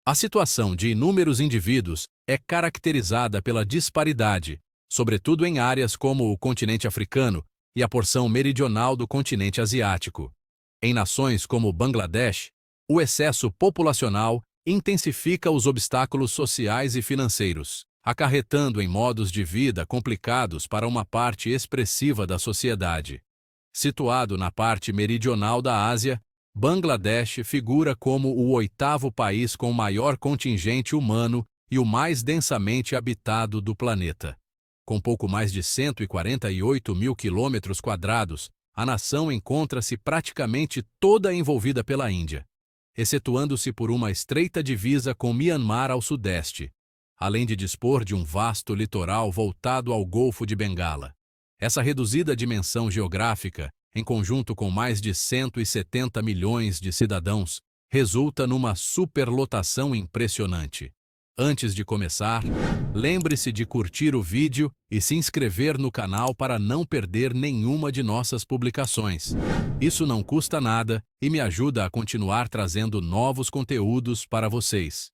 A situação de inúmeros indivíduos é caracterizada pela disparidade, sobretudo em áreas como o continente africano e a porção meridional do continente asiático. Em nações como Bangladesh, o excesso populacional intensifica os obstáculos sociais e financeiros, acarretando em modos de vida complicados para uma parte expressiva da sociedade. Situado na parte meridional da Ásia, Bangladesh figura como o oitavo país com maior contingente humano e o mais densamente habitado do planeta. Com pouco mais de 148 mil quilômetros quadrados, a nação encontra-se praticamente toda envolvida pela Índia, excetuando-se por uma estreita divisa com Myanmar ao sudeste, além de dispor de um vasto litoral voltado ao Golfo de Bengala. Essa reduzida dimensão geográfica, em conjunto com mais de 170 milhões de cidadãos, resulta numa superlotação impressionante. Antes de começar, lembre-se de curtir o vídeo e se inscrever no canal para não perder nenhuma de nossas publicações. Isso não custa nada e me ajuda a continuar trazendo novos conteúdos para vocês.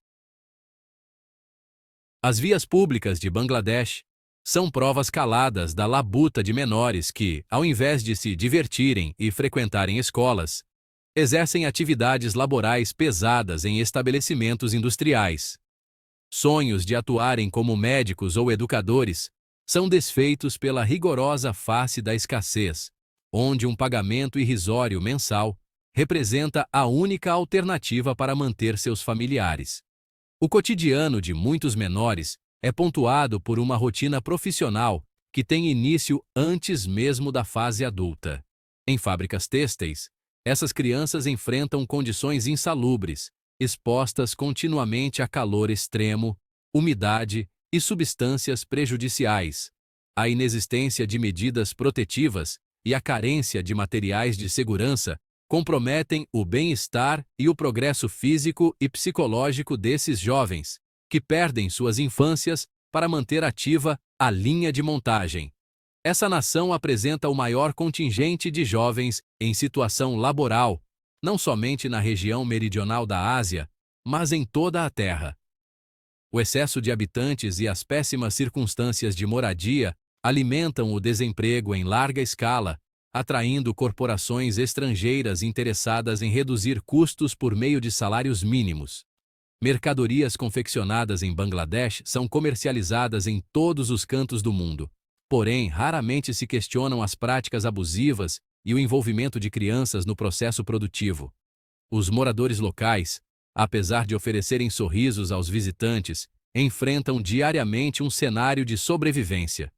As vias públicas de Bangladesh são provas caladas da labuta de menores que, ao invés de se divertirem e frequentarem escolas, exercem atividades laborais pesadas em estabelecimentos industriais. Sonhos de atuarem como médicos ou educadores são desfeitos pela rigorosa face da escassez, onde um pagamento irrisório mensal representa a única alternativa para manter seus familiares. O cotidiano de muitos menores é pontuado por uma rotina profissional que tem início antes mesmo da fase adulta. Em fábricas têxteis, essas crianças enfrentam condições insalubres, expostas continuamente a calor extremo, umidade e substâncias prejudiciais. A inexistência de medidas protetivas e a carência de materiais de segurança comprometem o bem-estar e o progresso físico e psicológico desses jovens, que perdem suas infâncias para manter ativa a linha de montagem. Essa nação apresenta o maior contingente de jovens em situação laboral, não somente na região meridional da Ásia, mas em toda a Terra. O excesso de habitantes e as péssimas circunstâncias de moradia alimentam o desemprego em larga escala, atraindo corporações estrangeiras interessadas em reduzir custos por meio de salários mínimos. Mercadorias confeccionadas em Bangladesh são comercializadas em todos os cantos do mundo, porém raramente se questionam as práticas abusivas e o envolvimento de crianças no processo produtivo. Os moradores locais, apesar de oferecerem sorrisos aos visitantes, enfrentam diariamente um cenário de sobrevivência.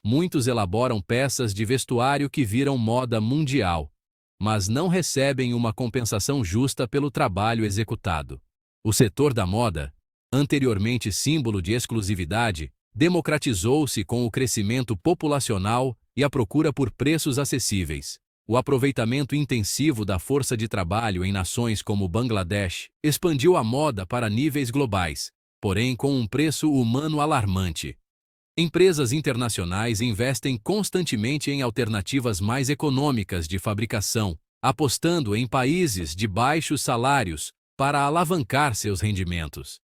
Muitos elaboram peças de vestuário que viram moda mundial, mas não recebem uma compensação justa pelo trabalho executado. O setor da moda, anteriormente símbolo de exclusividade, democratizou-se com o crescimento populacional e a procura por preços acessíveis. O aproveitamento intensivo da força de trabalho em nações como Bangladesh expandiu a moda para níveis globais, porém com um preço humano alarmante. Empresas internacionais investem constantemente em alternativas mais econômicas de fabricação, apostando em países de baixos salários para alavancar seus rendimentos.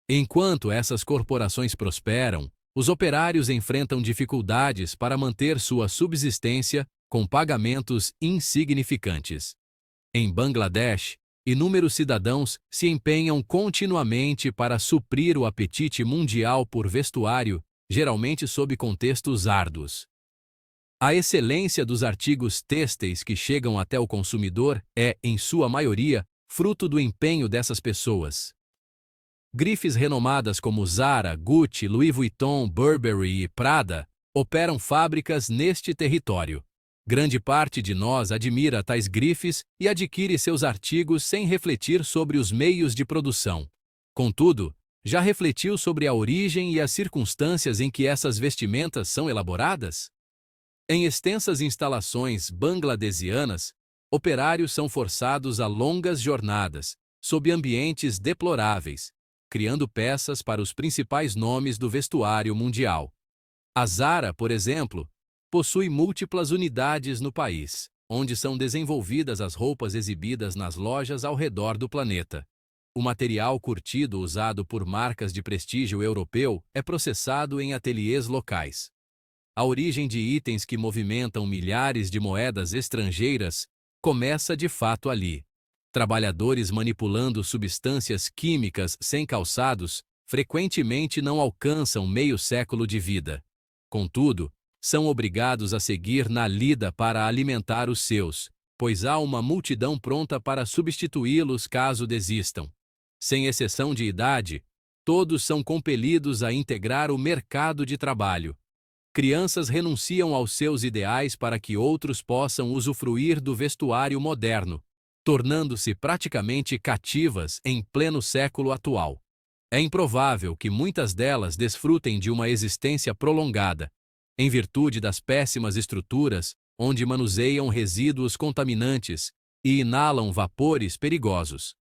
Enquanto essas corporações prosperam, os operários enfrentam dificuldades para manter sua subsistência com pagamentos insignificantes. Em Bangladesh, inúmeros cidadãos se empenham continuamente para suprir o apetite mundial por vestuário, geralmente sob contextos árduos. A excelência dos artigos têxteis que chegam até o consumidor é, em sua maioria, fruto do empenho dessas pessoas. Grifes renomadas como Zara, Gucci, Louis Vuitton, Burberry e Prada operam fábricas neste território. Grande parte de nós admira tais grifes e adquire seus artigos sem refletir sobre os meios de produção. Contudo, já refletiu sobre a origem e as circunstâncias em que essas vestimentas são elaboradas? Em extensas instalações bangladesianas, operários são forçados a longas jornadas, sob ambientes deploráveis, criando peças para os principais nomes do vestuário mundial. A Zara, por exemplo, possui múltiplas unidades no país, onde são desenvolvidas as roupas exibidas nas lojas ao redor do planeta. O material curtido usado por marcas de prestígio europeu é processado em ateliês locais. A origem de itens que movimentam milhares de moedas estrangeiras começa de fato ali. Trabalhadores manipulando substâncias químicas sem calçados frequentemente não alcançam meio século de vida. Contudo, são obrigados a seguir na lida para alimentar os seus, pois há uma multidão pronta para substituí-los caso desistam. Sem exceção de idade, todos são compelidos a integrar o mercado de trabalho. Crianças renunciam aos seus ideais para que outros possam usufruir do vestuário moderno, tornando-se praticamente cativas em pleno século atual. É improvável que muitas delas desfrutem de uma existência prolongada, em virtude das péssimas estruturas onde manuseiam resíduos contaminantes e inalam vapores perigosos.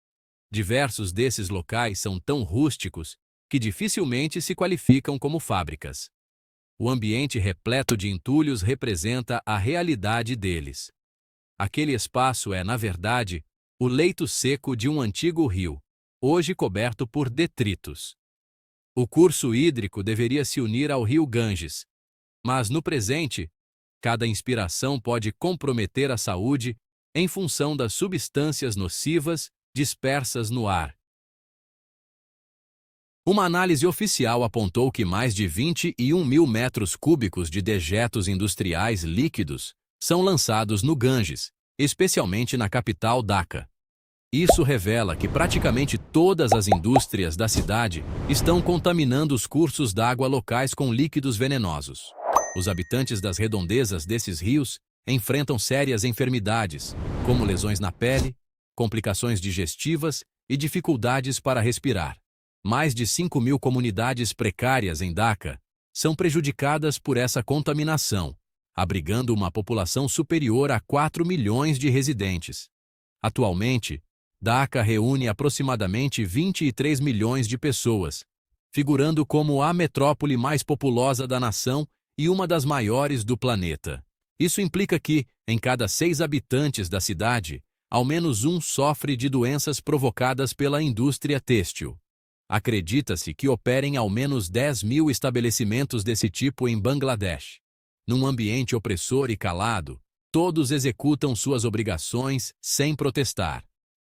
Diversos desses locais são tão rústicos que dificilmente se qualificam como fábricas. O ambiente repleto de entulhos representa a realidade deles. Aquele espaço é, na verdade, o leito seco de um antigo rio, hoje coberto por detritos. O curso hídrico deveria se unir ao rio Ganges, mas no presente, cada inspiração pode comprometer a saúde em função das substâncias nocivas dispersas no ar. Uma análise oficial apontou que mais de 21 mil metros cúbicos de dejetos industriais líquidos são lançados no Ganges, especialmente na capital Dhaka. Isso revela que praticamente todas as indústrias da cidade estão contaminando os cursos d'água locais com líquidos venenosos. Os habitantes das redondezas desses rios enfrentam sérias enfermidades, como lesões na pele, complicações digestivas e dificuldades para respirar. Mais de 5 mil comunidades precárias em Dhaka são prejudicadas por essa contaminação, abrigando uma população superior a 4 milhões de residentes. Atualmente, Dhaka reúne aproximadamente 23 milhões de pessoas, figurando como a metrópole mais populosa da nação e uma das maiores do planeta. Isso implica que, em cada 6 habitantes da cidade, ao menos um sofre de doenças provocadas pela indústria têxtil. Acredita-se que operem ao menos 10 mil estabelecimentos desse tipo em Bangladesh. Num ambiente opressor e calado, todos executam suas obrigações sem protestar.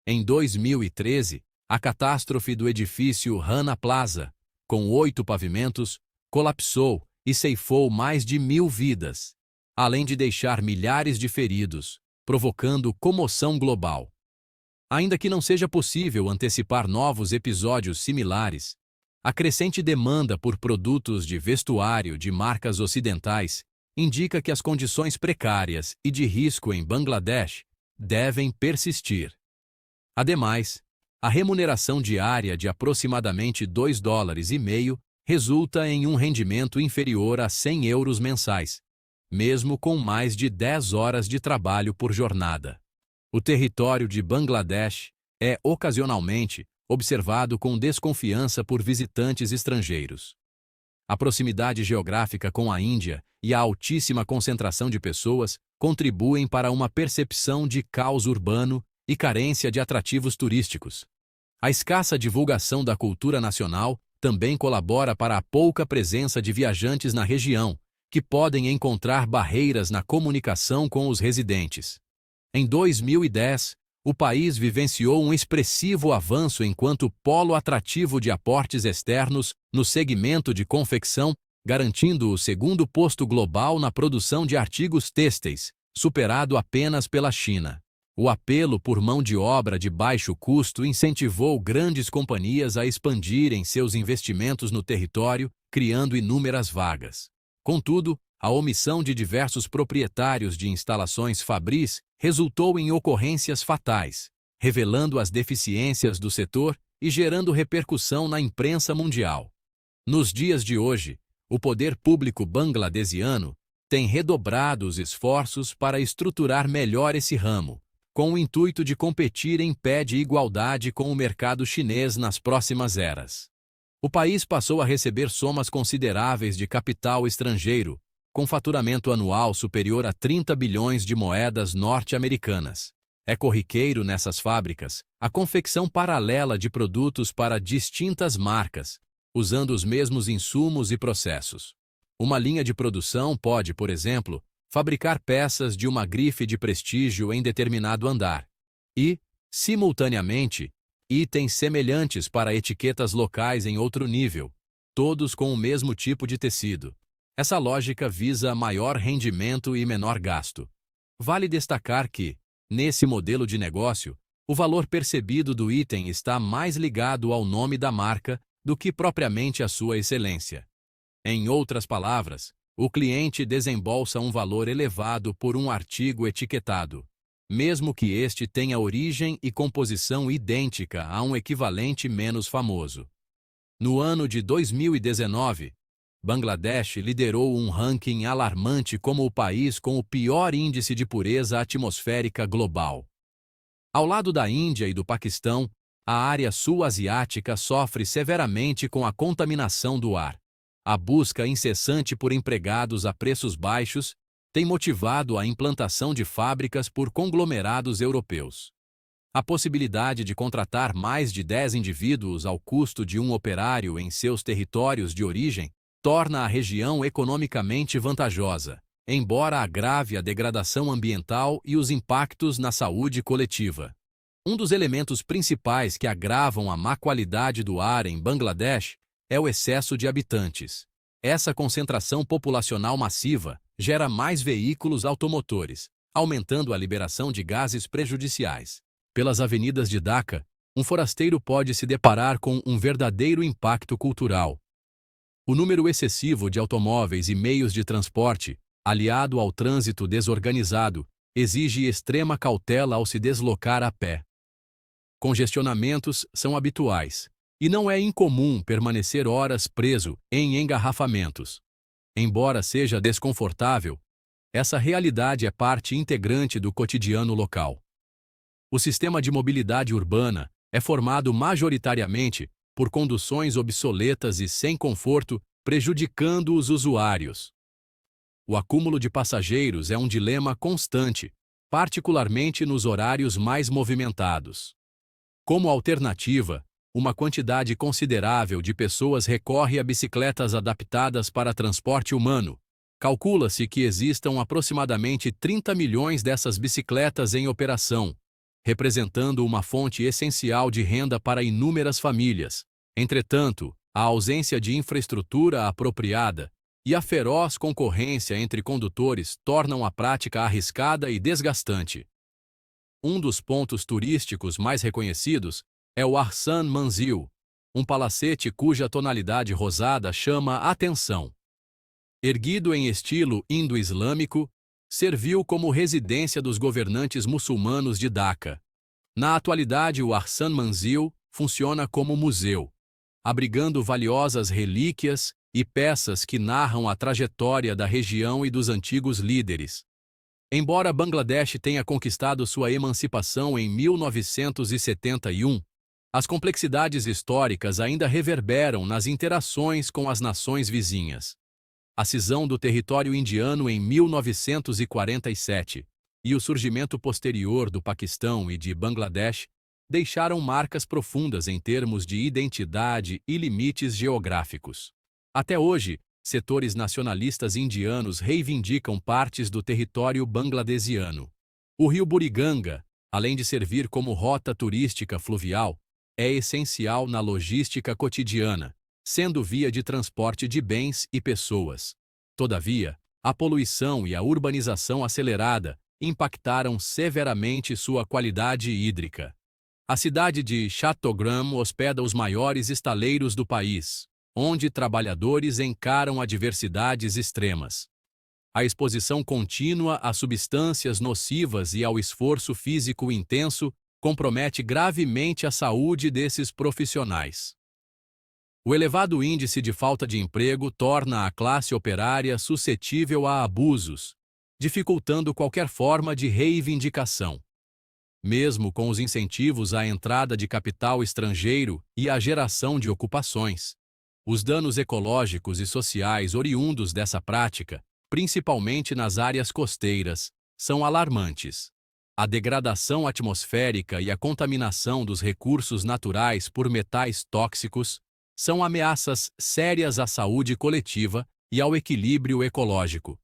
Em 2013, a catástrofe do edifício Rana Plaza, com 8 pavimentos, colapsou e ceifou mais de 1.000 vidas, além de deixar milhares de feridos, provocando comoção global. Ainda que não seja possível antecipar novos episódios similares, a crescente demanda por produtos de vestuário de marcas ocidentais indica que as condições precárias e de risco em Bangladesh devem persistir. Ademais, a remuneração diária de aproximadamente $2,50 resulta em um rendimento inferior a 100 euros mensais, mesmo com mais de 10 horas de trabalho por jornada. O território de Bangladesh é, ocasionalmente, observado com desconfiança por visitantes estrangeiros. A proximidade geográfica com a Índia e a altíssima concentração de pessoas contribuem para uma percepção de caos urbano e carência de atrativos turísticos. A escassa divulgação da cultura nacional também colabora para a pouca presença de viajantes na região, que podem encontrar barreiras na comunicação com os residentes. Em 2010, o país vivenciou um expressivo avanço enquanto polo atrativo de aportes externos no segmento de confecção, garantindo o segundo posto global na produção de artigos têxteis, superado apenas pela China. O apelo por mão de obra de baixo custo incentivou grandes companhias a expandirem seus investimentos no território, criando inúmeras vagas. Contudo, a omissão de diversos proprietários de instalações fabris resultou em ocorrências fatais, revelando as deficiências do setor e gerando repercussão na imprensa mundial. Nos dias de hoje, o poder público bangladesiano tem redobrado os esforços para estruturar melhor esse ramo, com o intuito de competir em pé de igualdade com o mercado chinês nas próximas eras. O país passou a receber somas consideráveis de capital estrangeiro, com faturamento anual superior a 30 bilhões de moedas norte-americanas. É corriqueiro nessas fábricas a confecção paralela de produtos para distintas marcas, usando os mesmos insumos e processos. Uma linha de produção pode, por exemplo, fabricar peças de uma grife de prestígio em determinado andar e, simultaneamente, itens semelhantes para etiquetas locais em outro nível, todos com o mesmo tipo de tecido. Essa lógica visa maior rendimento e menor gasto. Vale destacar que, nesse modelo de negócio, o valor percebido do item está mais ligado ao nome da marca do que propriamente à sua excelência. Em outras palavras, o cliente desembolsa um valor elevado por um artigo etiquetado, mesmo que este tenha origem e composição idêntica a um equivalente menos famoso. No ano de 2019, Bangladesh liderou um ranking alarmante como o país com o pior índice de pureza atmosférica global. Ao lado da Índia e do Paquistão, a área sul-asiática sofre severamente com a contaminação do ar. A busca incessante por empregados a preços baixos tem motivado a implantação de fábricas por conglomerados europeus. A possibilidade de contratar mais de 10 indivíduos ao custo de um operário em seus territórios de origem torna a região economicamente vantajosa, embora agrave a degradação ambiental e os impactos na saúde coletiva. Um dos elementos principais que agravam a má qualidade do ar em Bangladesh é o excesso de habitantes. Essa concentração populacional massiva gera mais veículos automotores, aumentando a liberação de gases prejudiciais. Pelas avenidas de Dhaka, um forasteiro pode se deparar com um verdadeiro impacto cultural. O número excessivo de automóveis e meios de transporte, aliado ao trânsito desorganizado, exige extrema cautela ao se deslocar a pé. Congestionamentos são habituais, e não é incomum permanecer horas preso em engarrafamentos. Embora seja desconfortável, essa realidade é parte integrante do cotidiano local. O sistema de mobilidade urbana é formado majoritariamente por conduções obsoletas e sem conforto, prejudicando os usuários. O acúmulo de passageiros é um dilema constante, particularmente nos horários mais movimentados. Como alternativa, uma quantidade considerável de pessoas recorre a bicicletas adaptadas para transporte humano. Calcula-se que existam aproximadamente 30 milhões dessas bicicletas em operação, representando uma fonte essencial de renda para inúmeras famílias. Entretanto, a ausência de infraestrutura apropriada e a feroz concorrência entre condutores tornam a prática arriscada e desgastante. Um dos pontos turísticos mais reconhecidos é o Ahsan Manzil, um palacete cuja tonalidade rosada chama a atenção. Erguido em estilo indo-islâmico, serviu como residência dos governantes muçulmanos de Dhaka. Na atualidade, o Ahsan Manzil funciona como museu, abrigando valiosas relíquias e peças que narram a trajetória da região e dos antigos líderes. Embora Bangladesh tenha conquistado sua emancipação em 1971, as complexidades históricas ainda reverberam nas interações com as nações vizinhas. A cisão do território indiano em 1947 e o surgimento posterior do Paquistão e de Bangladesh deixaram marcas profundas em termos de identidade e limites geográficos. Até hoje, setores nacionalistas indianos reivindicam partes do território bangladesiano. O rio Buriganga, além de servir como rota turística fluvial, é essencial na logística cotidiana, sendo via de transporte de bens e pessoas. Todavia, a poluição e a urbanização acelerada impactaram severamente sua qualidade hídrica. A cidade de Chattogram hospeda os maiores estaleiros do país, onde trabalhadores encaram adversidades extremas. A exposição contínua a substâncias nocivas e ao esforço físico intenso compromete gravemente a saúde desses profissionais. O elevado índice de falta de emprego torna a classe operária suscetível a abusos, dificultando qualquer forma de reivindicação. Mesmo com os incentivos à entrada de capital estrangeiro e à geração de ocupações, os danos ecológicos e sociais oriundos dessa prática, principalmente nas áreas costeiras, são alarmantes. A degradação atmosférica e a contaminação dos recursos naturais por metais tóxicos são ameaças sérias à saúde coletiva e ao equilíbrio ecológico.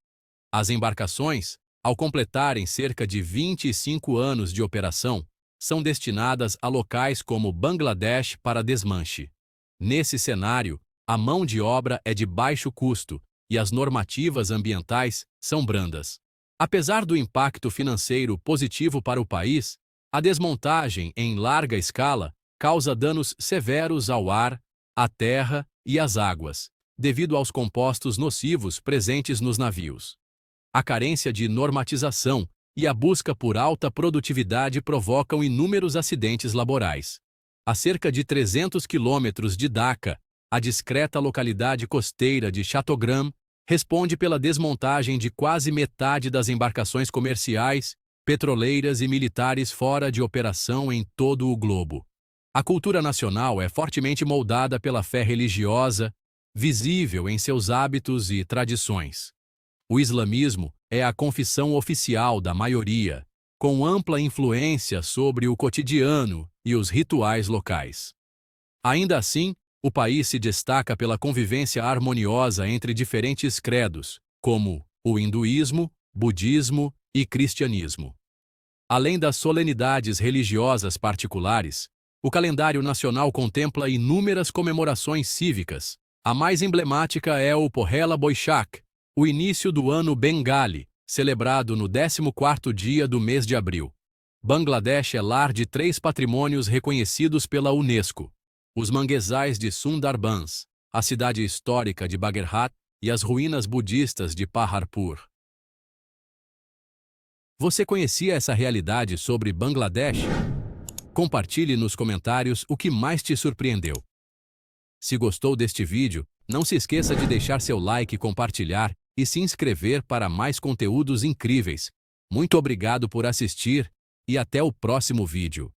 As embarcações, ao completarem cerca de 25 anos de operação, são destinadas a locais como Bangladesh para desmanche. Nesse cenário, a mão de obra é de baixo custo e as normativas ambientais são brandas. Apesar do impacto financeiro positivo para o país, a desmontagem em larga escala causa danos severos ao ar, à terra e às águas, devido aos compostos nocivos presentes nos navios. A carência de normatização e a busca por alta produtividade provocam inúmeros acidentes laborais. A cerca de 300 quilômetros de Dhaka, a discreta localidade costeira de Chattogram responde pela desmontagem de quase metade das embarcações comerciais, petroleiras e militares fora de operação em todo o globo. A cultura nacional é fortemente moldada pela fé religiosa, visível em seus hábitos e tradições. O islamismo é a confissão oficial da maioria, com ampla influência sobre o cotidiano e os rituais locais. Ainda assim, o país se destaca pela convivência harmoniosa entre diferentes credos, como o hinduísmo, budismo e cristianismo. Além das solenidades religiosas particulares, o calendário nacional contempla inúmeras comemorações cívicas. A mais emblemática é o Pohela Boishakh, o início do ano Bengali, celebrado no 14º dia do mês de abril. Bangladesh é lar de 3 patrimônios reconhecidos pela Unesco: os manguezais de Sundarbans, a cidade histórica de Bagherhat e as ruínas budistas de Paharpur. Você conhecia essa realidade sobre Bangladesh? Compartilhe nos comentários o que mais te surpreendeu. Se gostou deste vídeo, não se esqueça de deixar seu like, compartilhar e se inscrever para mais conteúdos incríveis. Muito obrigado por assistir e até o próximo vídeo.